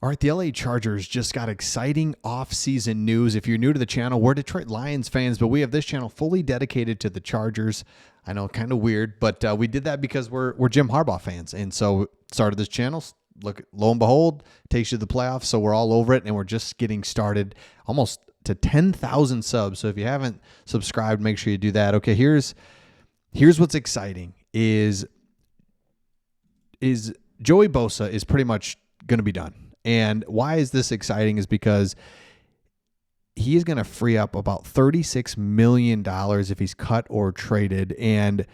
All right, the LA Chargers just got exciting off-season news. If you're new to the channel, we're Detroit Lions fans, but we have this channel fully dedicated to the Chargers. I know, kind of weird, but we did that because we're Jim Harbaugh fans, and so started this channel. Look, lo and behold, takes you to the playoffs, so we're all over it, and we're just getting started, almost to 10,000 subs. So if you haven't subscribed, make sure you do that. Okay, here's what's exciting: is Joey Bosa is pretty much going to be done. And why is this exciting is because he is going to free up about $36 million if he's cut or traded. And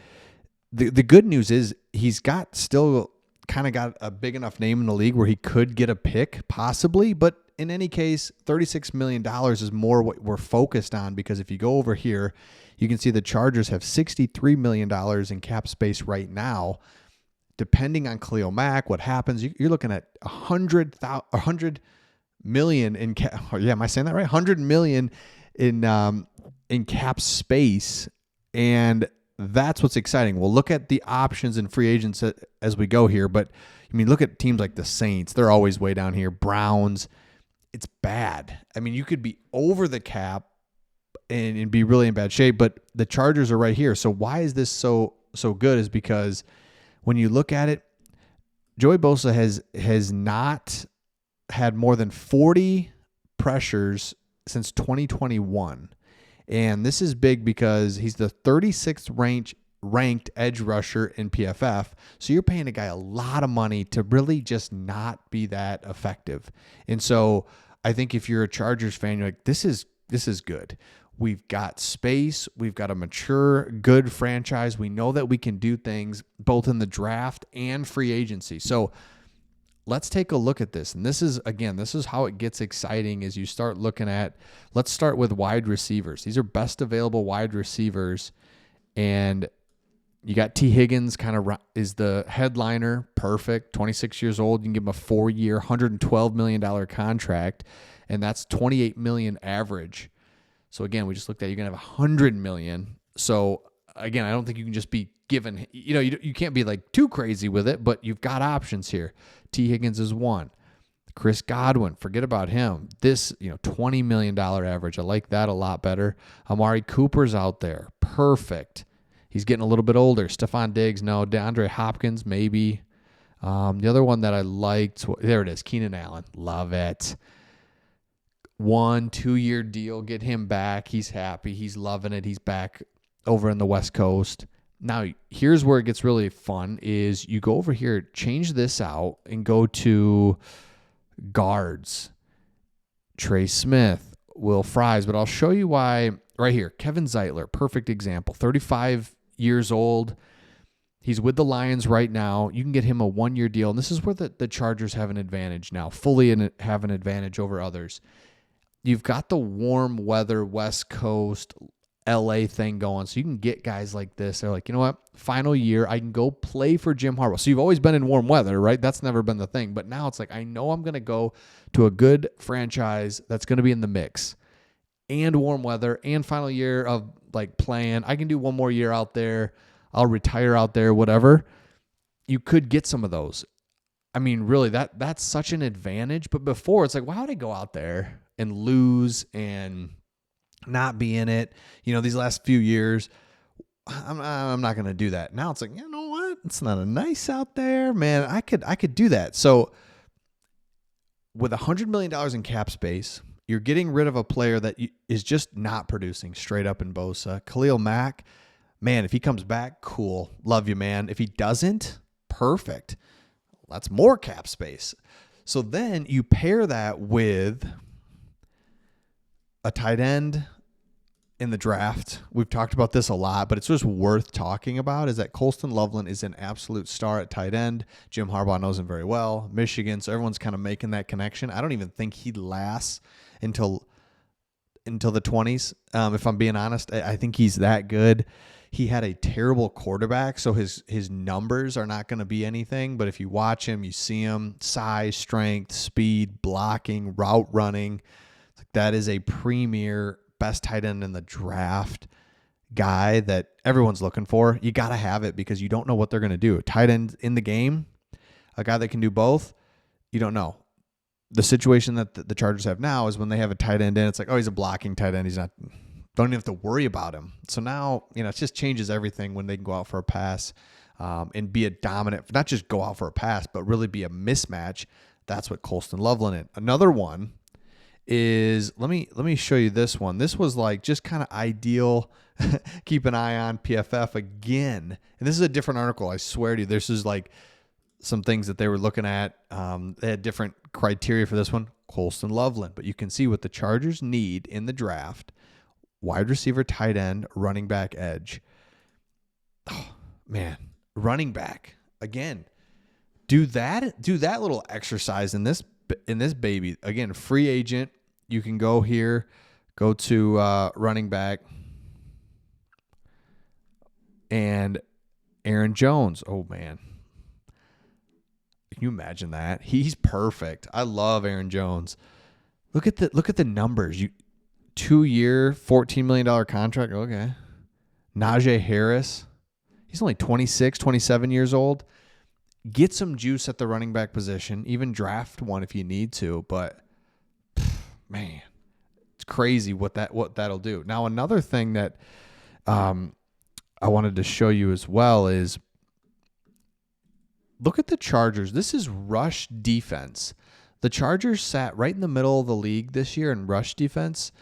the good news is he's got still kind of got a big enough name in the league where he could get a pick possibly. But in any case, $36 million is more what we're focused on, because if you go over here, you can see the Chargers have $63 million in cap space right now. Depending on Khalil Mack, what happens, you're looking at $100 million in cap. Yeah, am I saying that right? $100 million in cap space, and that's what's exciting. We'll look at the options and free agents as we go here, but I mean, look at teams like the Saints. They're always way down here. Browns, it's bad. I mean, you could be over the cap and be really in bad shape, but the Chargers are right here. So why is this so good? Is because when you look at it, Joey Bosa has not had more than 40 pressures since 2021. And this is big because he's the 36th ranked edge rusher in PFF. So you're paying a guy a lot of money to really just not be that effective. And so I think if you're a Chargers fan, you're like, this is good. We've got space. We've got a mature, good franchise. We know that we can do things both in the draft and free agency. So let's take a look at this. And this is how it gets exciting as you start looking at, let's start with wide receivers. These are best available wide receivers. And you got T. Higgins kind of is the headliner. Perfect. 26 years old. You can give him a 4-year, $112 million contract. And that's $28 million average. So again, we just looked at, you're going to have $100 million. So again, I don't think you can just be given, you can't be like too crazy with it, but you've got options here. T. Higgins is one. Chris Godwin, forget about him. This, $20 million average. I like that a lot better. Amari Cooper's out there. Perfect. He's getting a little bit older. Stephon Diggs, no. DeAndre Hopkins, maybe. The other one that I liked, there it is. Keenan Allen. Love it. 1-2 year deal, get him back. He's happy. He's loving it. He's back over in the West Coast. Now, here's where it gets really fun is you go over here, change this out, and go to guards. Trey Smith, Will Fries, but I'll show you why right here. Kevin Zeitler, perfect example. 35 years old. He's with the Lions right now. You can get him a 1-year deal, and this is where the Chargers have an advantage now, fully have an advantage over others. You've got the warm weather West Coast LA thing going, so you can get guys like this. They're like, you know what? Final year, I can go play for Jim Harbaugh. So you've always been in warm weather, right? That's never been the thing. But now it's like, I know I'm going to go to a good franchise that's going to be in the mix, and warm weather, and final year of like playing. I can do one more year out there. I'll retire out there, whatever. You could get some of those. I mean, really, that's such an advantage. But before, it's like, why would I go out there and lose and not be in it? These last few years, I'm not going to do that. Now it's like, you know what? It's not a nice out there, man. I could do that. So with $100 million in cap space, you're getting rid of a player that is just not producing straight up in Bosa. Khalil Mack, man, if he comes back, cool. Love you, man. If he doesn't, perfect. That's more cap space. So then you pair that with a tight end in the draft. We've talked about this a lot, but it's just worth talking about, is that Colston Loveland is an absolute star at tight end. Jim Harbaugh knows him very well. Michigan, so everyone's kind of making that connection. I don't even think he lasts until the 20s. If I'm being honest, I think he's that good. He had a terrible quarterback, so his numbers are not going to be anything. But if you watch him, you see him, size, strength, speed, blocking, route running. That is a premier best tight end in the draft guy that everyone's looking for. You got to have it because you don't know what they're going to do. Tight end in the game, a guy that can do both, you don't know. the situation that the Chargers have now is when they have a tight end in, it's like, oh, he's a blocking tight end. He's not, don't even have to worry about him. So now, it just changes everything when they can go out for a pass and be a dominant, not just go out for a pass, but really be a mismatch. That's what Colston Loveland is. Another one is, let me show you this one. This was like just kind of ideal. Keep an eye on PFF again. And this is a different article. I swear to you, this is like some things that they were looking at. They had different criteria for this one. Colston Loveland. But you can see what the Chargers need in the draft: wide receiver, tight end, running back, edge. Oh, man. Running back. Again, do that little exercise in this baby. Again, free agent. You can go here, go to running back, and Aaron Jones. Oh man, can you imagine that? He's perfect. I love Aaron Jones. Look at the numbers. 2-year, $14 million contract. Okay. Najee Harris. He's only 26, 27 years old. Get some juice at the running back position. Even draft one if you need to. But man, it's crazy what that'll do. Now, another thing that I wanted to show you as well is, look at the Chargers. This is rush defense. The Chargers sat right in the middle of the league this year in rush defense,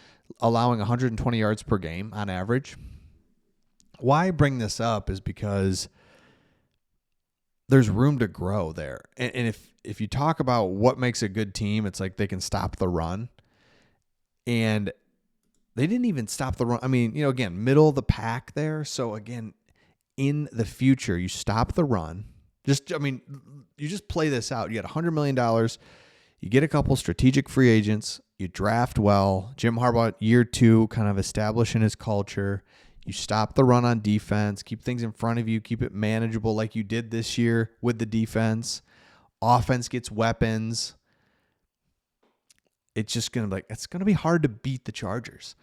allowing 120 yards per game on average. Why I bring this up is because there's room to grow there. And if you talk about what makes a good team, it's like they can stop the run. And they didn't even stop the run. I mean, again, middle of the pack there. So again, in the future, you stop the run. You just play this out. You got $100 million. You get a couple strategic free agents. You draft well. Jim Harbaugh, year 2, kind of establishing his culture. You stop the run on defense. Keep things in front of you. Keep it manageable like you did this year with the defense. Offense gets weapons. It's just it's going to be hard to beat the Chargers.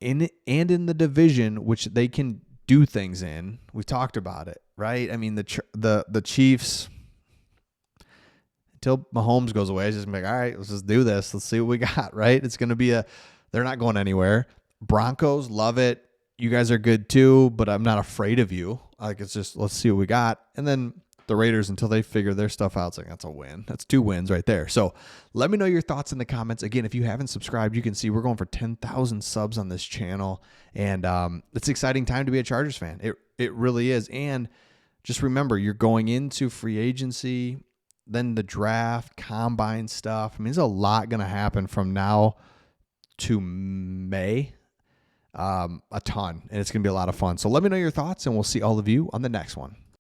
In the division, which they can do things in. We've talked about it, right? I mean, the Chiefs, until Mahomes goes away, it's just going to be like, all right, let's just do this. Let's see what we got, right? It's going to be they're not going anywhere. Broncos, love it. You guys are good too, but I'm not afraid of you. It's just, let's see what we got. And then the Raiders, until they figure their stuff out, it's like, that's a win. That's 2 wins right there. So let me know your thoughts in the comments. Again, if you haven't subscribed, you can see we're going for 10,000 subs on this channel. And it's an exciting time to be a Chargers fan. It really is. And just remember, you're going into free agency, then the draft, combine stuff. I mean, there's a lot going to happen from now to May. A ton, and it's going to be a lot of fun. So let me know your thoughts, and we'll see all of you on the next one.